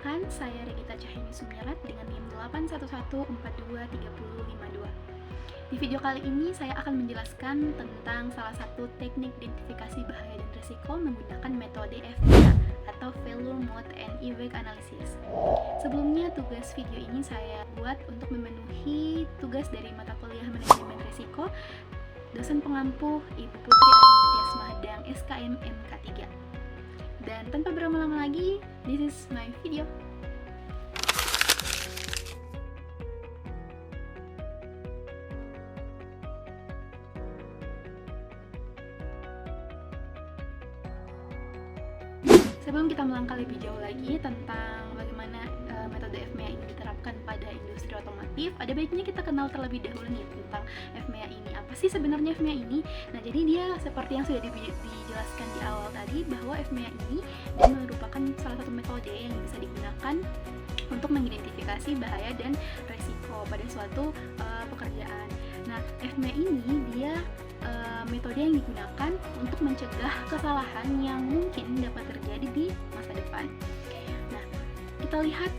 Perkenalkan, saya Regita Cahyani Sumirat dengan NIM 811423052. Di video kali ini saya akan menjelaskan tentang salah satu teknik identifikasi bahaya dan risiko menggunakan metode FMEA atau Failure Mode and Effect Analysis. Sebelumnya, tugas video ini saya buat untuk memenuhi tugas dari mata kuliah Manajemen Risiko dosen pengampu Ibu Putri Ainutias Mahdang SKM MK3. Dan tanpa berlama-lama lagi, this is my video. Sebelum kita melangkah lebih jauh lagi tentang bagaimana metode FMEA ini diterapkan pada industri otomotif, ada baiknya kita kenal terlebih dahulu nih tentang FMEA ini. Apa sih sebenarnya FMEA ini? Nah, jadi dia seperti yang sudah dijelaskan di awal tadi, bahwa FMEA ini dia merupakan salah satu metode yang bisa digunakan untuk mengidentifikasi bahaya dan resiko pada suatu pekerjaan. Nah, FMEA ini dia metode yang digunakan untuk mencegah kesalahan yang mungkin dapat terjadi di masa depan. Nah, kita lihat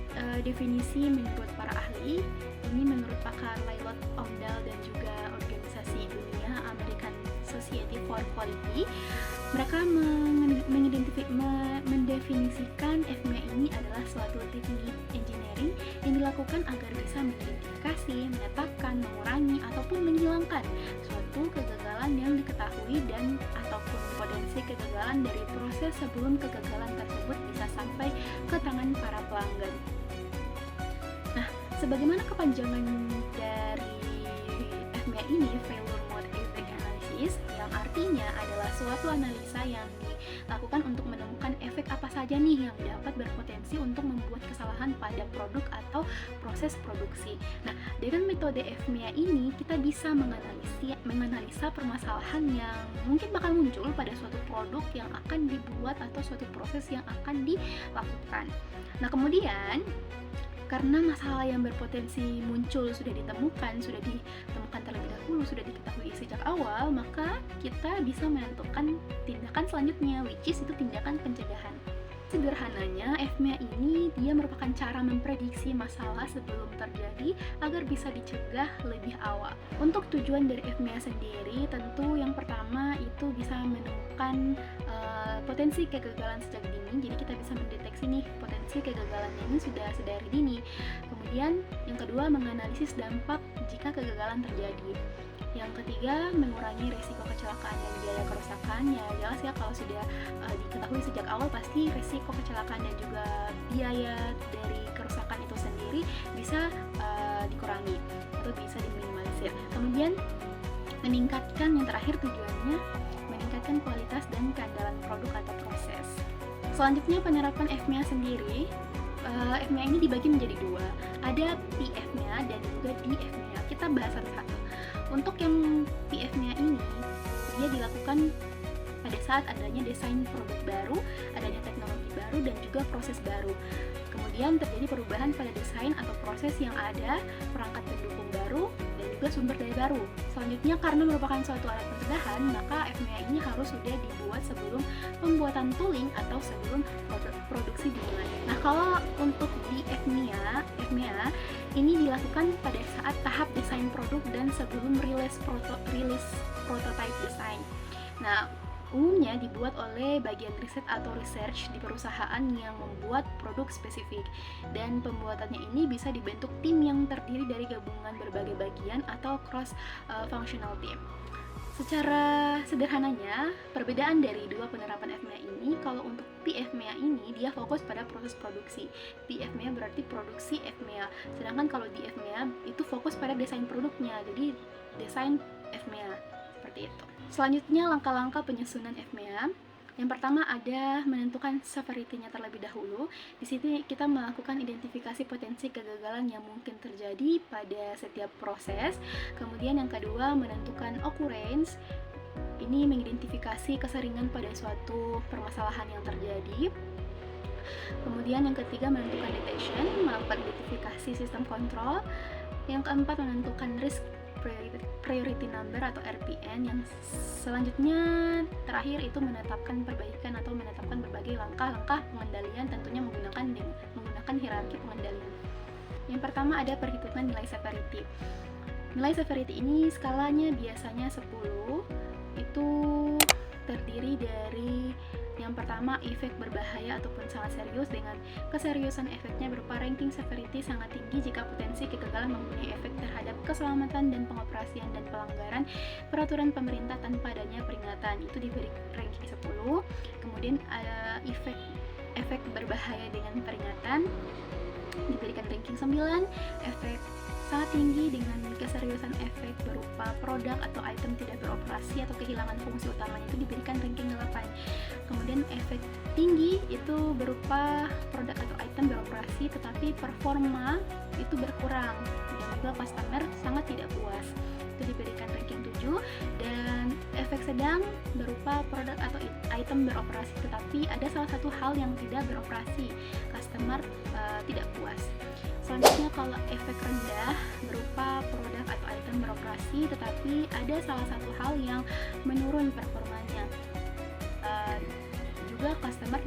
definisi menurut para ahli. Ini menurut pakar Lailot Omdal dan juga organisasi dunia American Society for Quality. Mereka mendefinisikan FMEA ini adalah suatu teknik engineering yang dilakukan agar bisa mengidentifikasi, menetapkan, mengurangi, ataupun menghilangkan suatu kegagalan yang diketahui dan ataupun potensi kegagalan dari proses sebelum kegagalan tersebut bisa sampai ke tangan para pelanggan. Nah, sebagaimana kepanjangan dari FMEA ini, Failure Mode Effect Analysis, yang artinya adalah suatu analisa yang dilakukan untuk menemukan efek apa saja nih yang dapat berpotensi untuk membuat kesalahan pada produk atau proses produksi. Nah, dengan metode FMEA ini kita bisa menganalisa permasalahan yang mungkin bakal muncul pada suatu produk yang akan dibuat atau suatu proses yang akan dilakukan. Nah, kemudian karena masalah yang berpotensi muncul sudah ditemukan terlebih dahulu, sudah diketahui sejak awal, maka kita bisa menentukan tindakan selanjutnya, which is itu tindakan pencegahan. Sederhananya, FMEA ini dia merupakan cara memprediksi masalah sebelum terjadi agar bisa dicegah lebih awal. Untuk tujuan dari FMEA sendiri, tentu yang pertama itu bisa menemukan potensi kegagalan sejak dini. Jadi kita bisa mendeteksi nih potensi kegagalannya ini sudah sedari dini. Kemudian yang kedua, menganalisis dampak jika kegagalan terjadi. Yang ketiga, mengurangi risiko kecelakaan dan biaya kerusakan. Ya jelas ya, kalau sudah diketahui sejak awal, pasti risiko kecelakaan dan juga biaya dari kerusakan itu sendiri bisa dikurangi atau bisa diminimalisir. Kemudian meningkatkan, yang terakhir tujuannya meningkatkan kualitas dan keandalan produk atau proses. Selanjutnya, penerapan FMEA sendiri. FMEA ini dibagi menjadi dua, ada PFMEA dan juga DFMEA. Kita bahas satu-satu. Untuk yang PFMEA ini, dia dilakukan pada saat adanya desain produk baru, adanya teknologi baru, dan juga proses baru. Kemudian terjadi perubahan pada desain atau proses yang ada, perangkat pendukung baru, dan juga sumber daya baru. Selanjutnya, karena merupakan suatu alat pencegahan, maka FMEA ini harus sudah dibuat sebelum pembuatan tooling atau sebelum produksi dimulai. Nah, kalau untuk di FMEA ini dilakukan pada saat tahap desain produk dan sebelum rilis prototype design. Nah, umumnya dibuat oleh bagian riset atau research di perusahaan yang membuat produk spesifik, dan pembuatannya ini bisa dibentuk tim yang terdiri dari gabungan berbagai bagian atau cross functional team. Secara sederhananya, perbedaan dari dua penerapan FMEA ini, kalau untuk PFMEA ini dia fokus pada proses produksi. PFMEA berarti produksi FMEA. Sedangkan kalau di FMEA itu fokus pada desain produknya. Jadi desain FMEA seperti itu. Selanjutnya, langkah-langkah penyusunan FMEA. Yang pertama ada menentukan severity-nya terlebih dahulu. Di sini kita melakukan identifikasi potensi kegagalan yang mungkin terjadi pada setiap proses. Kemudian yang kedua, menentukan occurrence. Ini mengidentifikasi keseringan pada suatu permasalahan yang terjadi. Kemudian yang ketiga, menentukan detection, melakukan identifikasi sistem kontrol. Yang keempat, menentukan risk priority number atau RPN. Yang selanjutnya terakhir itu menetapkan perbaikan atau menetapkan berbagai langkah-langkah pengendalian, tentunya menggunakan berdasarkan hierarki pengendalian. Yang pertama ada perhitungan nilai severity. Nilai severity ini skalanya biasanya 10. Itu terdiri dari yang pertama, efek berbahaya ataupun sangat serius dengan keseriusan efeknya berupa ranking severity sangat tinggi jika potensi kegagalan mempunyai efek terhadap keselamatan dan pengoperasian dan pelanggaran peraturan pemerintah tanpa adanya peringatan. Itu diberi ranking 10. Kemudian ada efek berbahaya dengan peringatan diberikan ranking 9. Efek sangat tinggi dengan keseriusan efek berupa produk atau item tidak beroperasi atau kehilangan fungsi utamanya itu diberikan ranking 8. Kemudian efek tinggi itu berupa produk atau item beroperasi tetapi performa itu berkurang dan juga customer sangat tidak puas, itu diberikan ranking 7. Dan efek sedang berupa produk atau item beroperasi tetapi ada salah satu hal yang tidak beroperasi, customer tidak puas. Selanjutnya kalau efek rendah berupa produk atau item beroperasi tetapi ada salah satu hal yang menurun performanya, juga customer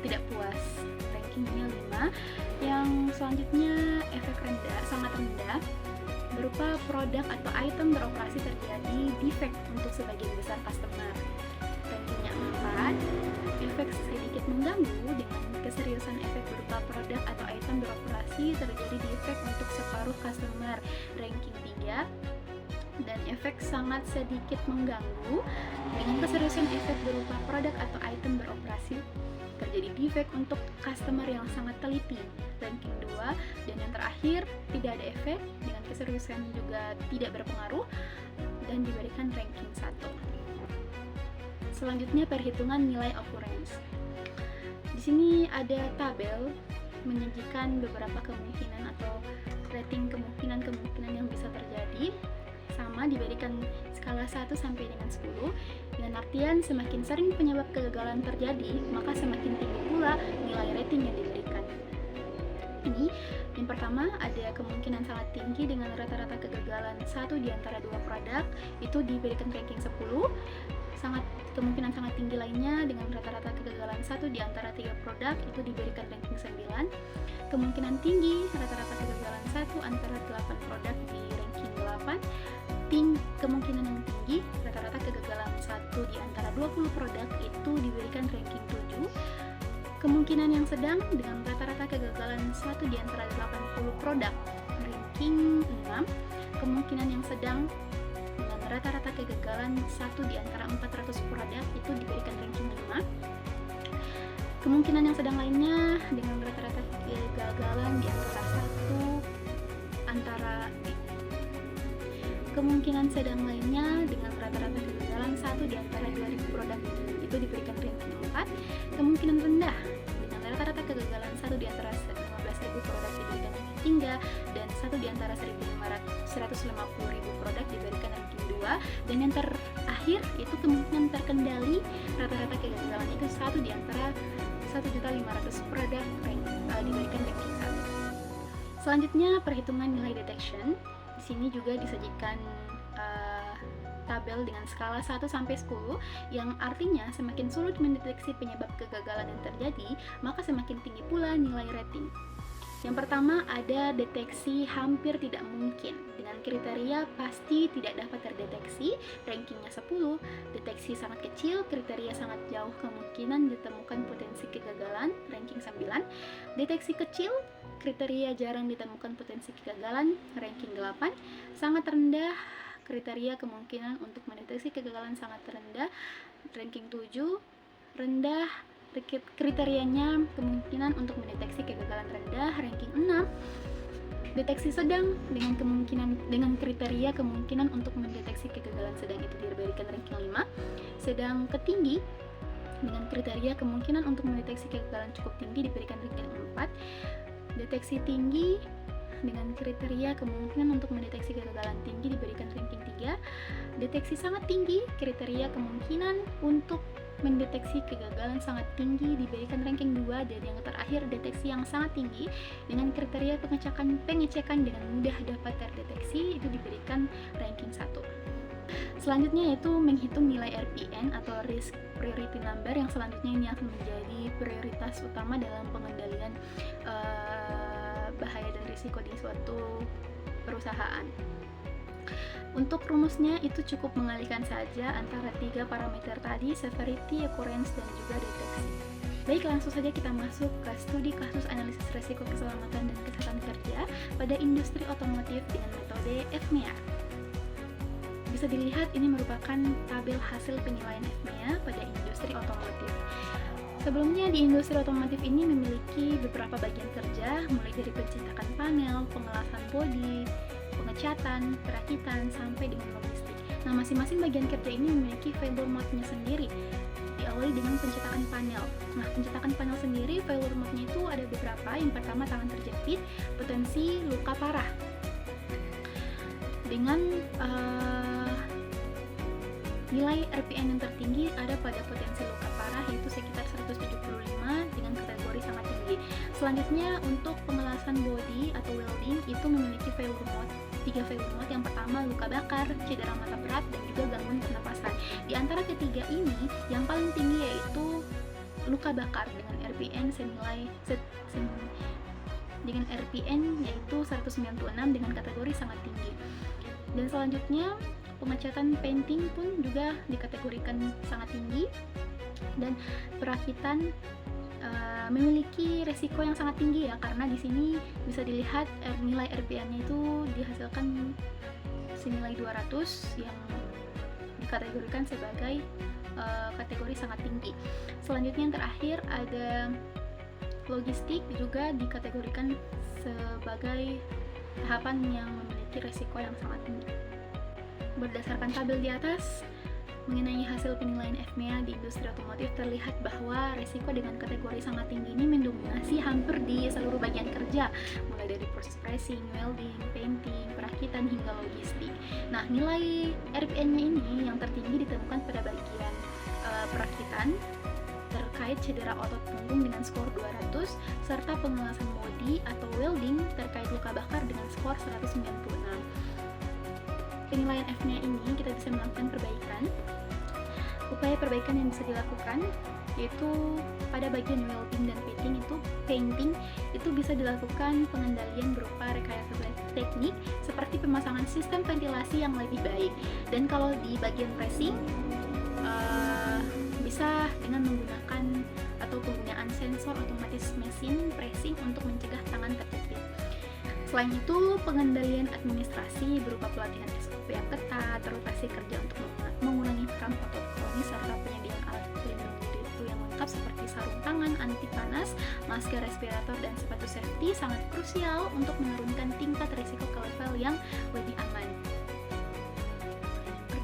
tidak puas, rankingnya 5. Yang selanjutnya efek rendah, sangat rendah berupa produk atau item beroperasi terjadi defect untuk sebagian besar customer, rankingnya 4. Efek sedikit mengganggu dengan keseriusan efek berupa produk atau item beroperasi terjadi defect untuk separuh customer, ranking 3. Dan efek sangat sedikit mengganggu dengan keseriusan efek berupa produk atau item beroperasi terjadi defect untuk customer yang sangat teliti, ranking 2. Dan yang terakhir tidak ada efek dengan keseriusan juga tidak berpengaruh dan diberikan ranking 1. Selanjutnya perhitungan nilai occurrence. Di sini ada tabel menyajikan beberapa kemungkinan atau rating kemungkinan yang bisa terjadi, sama diberikan skala 1 sampai dengan 10. Dengan artian semakin sering penyebab kegagalan terjadi, maka semakin tinggi pula nilai rating yang diberikan. Ini yang pertama ada kemungkinan sangat tinggi dengan rata-rata kegagalan 1 di antara 2 produk, itu diberikan ranking 10. Kemungkinan sangat tinggi lainnya dengan rata-rata kegagalan 1 di antara 3 produk itu diberikan ranking 9. Kemungkinan tinggi rata-rata kegagalan 1 antara 8 produk di ranking 8. Kemungkinan yang tinggi rata-rata kegagalan 1 di antara 20 produk itu diberikan ranking 7. Kemungkinan yang sedang dengan rata-rata kegagalan 1 di antara 80 produk, ranking 6. Kemungkinan yang sedang dengan rata-rata kegagalan 1 di antara 400 produk itu diberikan ranking 5. Kemungkinan yang sedang lainnya dengan rata-rata kegagalan di antara kemungkinan sedang lainnya dengan rata-rata kegagalan 1 di antara 2000 produk itu diberikan ranking 4. Kemungkinan rendah dengan rata-rata kegagalan 1 di antara 15.000 produk diberikan ranking 3 dan 1 di antara 150.000 produk diberikan ranking 2. Dan yang terakhir itu kemungkinan terkendali rata-rata kegagalan itu 1 di antara 1.500.000 produk diberikan ranking 1. Selanjutnya perhitungan nilai detection. Di sini juga disajikan tabel dengan skala 1 sampai 10 yang artinya semakin sulit mendeteksi penyebab kegagalan yang terjadi, maka semakin tinggi pula nilai rating. Yang pertama ada deteksi hampir tidak mungkin dengan kriteria pasti tidak dapat terdeteksi, rankingnya 10. Deteksi sangat kecil, kriteria sangat jauh kemungkinan ditemukan potensi kegagalan, ranking 9. Deteksi kecil, kriteria jarang ditemukan potensi kegagalan, ranking 8. Sangat rendah, kriteria kemungkinan untuk mendeteksi kegagalan sangat rendah, ranking 7. Rendah, kriterianya kemungkinan untuk mendeteksi kegagalan rendah, ranking 6. Deteksi sedang dengan kriteria kemungkinan untuk mendeteksi kegagalan sedang itu diberikan ranking 5. Sedang ke tinggi dengan kriteria kemungkinan untuk mendeteksi kegagalan cukup tinggi diberikan ranking 4. Deteksi tinggi dengan kriteria kemungkinan untuk mendeteksi kegagalan tinggi diberikan ranking 3. Deteksi sangat tinggi, kriteria kemungkinan untuk mendeteksi kegagalan sangat tinggi diberikan ranking 2. Dan yang terakhir deteksi yang sangat tinggi dengan kriteria pengecekan dengan mudah dapat terdeteksi itu diberikan ranking 1. Selanjutnya yaitu menghitung nilai RPN atau Risk Priority Number, yang selanjutnya ini akan menjadi prioritas utama dalam pengendalian risiko di suatu perusahaan. Untuk rumusnya itu cukup mengalihkan saja antara 3 parameter tadi, severity, occurrence, dan juga deteksi. Baik, langsung saja kita masuk ke studi kasus analisis risiko keselamatan dan kesehatan kerja pada industri otomotif dengan metode FMEA. Bisa dilihat ini merupakan tabel hasil penilaian FMEA pada industri otomotif. Sebelumnya di industri otomotif ini memiliki beberapa bagian kerja, mulai dari pencetakan panel, pengelasan bodi, pengecatan, perakitan, sampai dengan logistik. Nah, masing-masing bagian kerja ini memiliki failure mode-nya sendiri. Diawali dengan pencetakan panel. Nah, pencetakan panel sendiri, failure mode-nya itu ada beberapa. Yang pertama, tangan terjepit, potensi luka parah. Dengan nilai RPN yang tertinggi ada pada potensi luka parah, yaitu sekitar 175 dengan kategori sangat tinggi. Selanjutnya, untuk pengelasan bodi atau welding itu memiliki failure mode. 3 failure mode. Yang pertama, luka bakar, cedera mata berat, dan juga gangguan pernapasan. Di antara ketiga ini, yang paling tinggi yaitu luka bakar dengan RPN dengan RPN yaitu 196 dengan kategori sangat tinggi. Dan selanjutnya, pengecatan painting pun juga dikategorikan sangat tinggi, dan perakitan memiliki resiko yang sangat tinggi ya, karena di sini bisa dilihat nilai RPN-nya itu dihasilkan senilai 200 yang dikategorikan sebagai kategori sangat tinggi. Selanjutnya yang terakhir ada logistik, juga dikategorikan sebagai tahapan yang memiliki resiko yang sangat tinggi. Berdasarkan tabel di atas mengenai hasil penilaian FMEA di industri otomotif, terlihat bahwa resiko dengan kategori sangat tinggi ini mendominasi hampir di seluruh bagian kerja, mulai dari proses pressing, welding, painting, perakitan, hingga logistik. Nah, nilai RPN-nya ini yang tertinggi ditemukan pada bagian perakitan terkait cedera otot punggung dengan skor 200, serta pengelasan bodi atau welding terkait luka bakar dengan skor 196. Penilaian FMEA ini kita bisa melakukan perbaikan. Upaya perbaikan yang bisa dilakukan yaitu pada bagian welding dan painting itu bisa dilakukan pengendalian berupa rekayasa teknik seperti pemasangan sistem ventilasi yang lebih baik. Dan kalau di bagian pressing bisa dengan menggunakan atau penggunaan sensor otomatis mesin pressing untuk mencegah tangan terjepit. Selain itu, pengendalian administrasi berupa pelatihan SOP yang ketat, rotasi kerja untuk mengurangi cramp otot kronis, serta penyediaan alat pelindung diri itu yang lengkap seperti sarung tangan anti panas, masker respirator, dan sepatu safety sangat krusial untuk menurunkan tingkat risiko ke level yang lebih aman.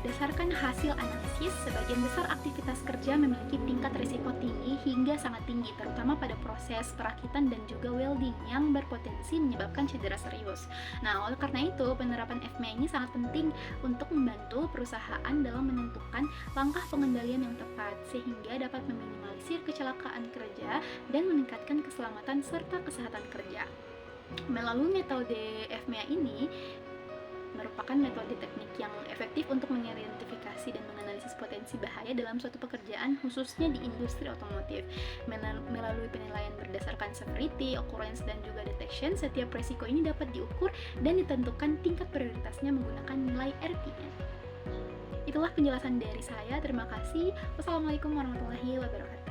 Berdasarkan hasil analisis, sebagian besar aktivitas kerja memiliki tingkat risiko tinggi hingga sangat tinggi, terutama pada proses perakitan dan juga welding yang berpotensi menyebabkan cedera serius. Nah, oleh karena itu, penerapan FMEA ini sangat penting untuk membantu perusahaan dalam menentukan langkah pengendalian yang tepat, sehingga dapat meminimalisir kecelakaan kerja dan meningkatkan keselamatan serta kesehatan kerja. Melalui metode FMEA ini merupakan metode teknik yang efektif untuk mengidentifikasi dan menganalisis potensi bahaya dalam suatu pekerjaan, khususnya di industri otomotif. Melalui penilaian berdasarkan severity, occurrence, dan juga detection, setiap resiko ini dapat diukur dan ditentukan tingkat prioritasnya menggunakan nilai RPN. Itulah penjelasan dari saya. Terima kasih. Wassalamualaikum warahmatullahi wabarakatuh.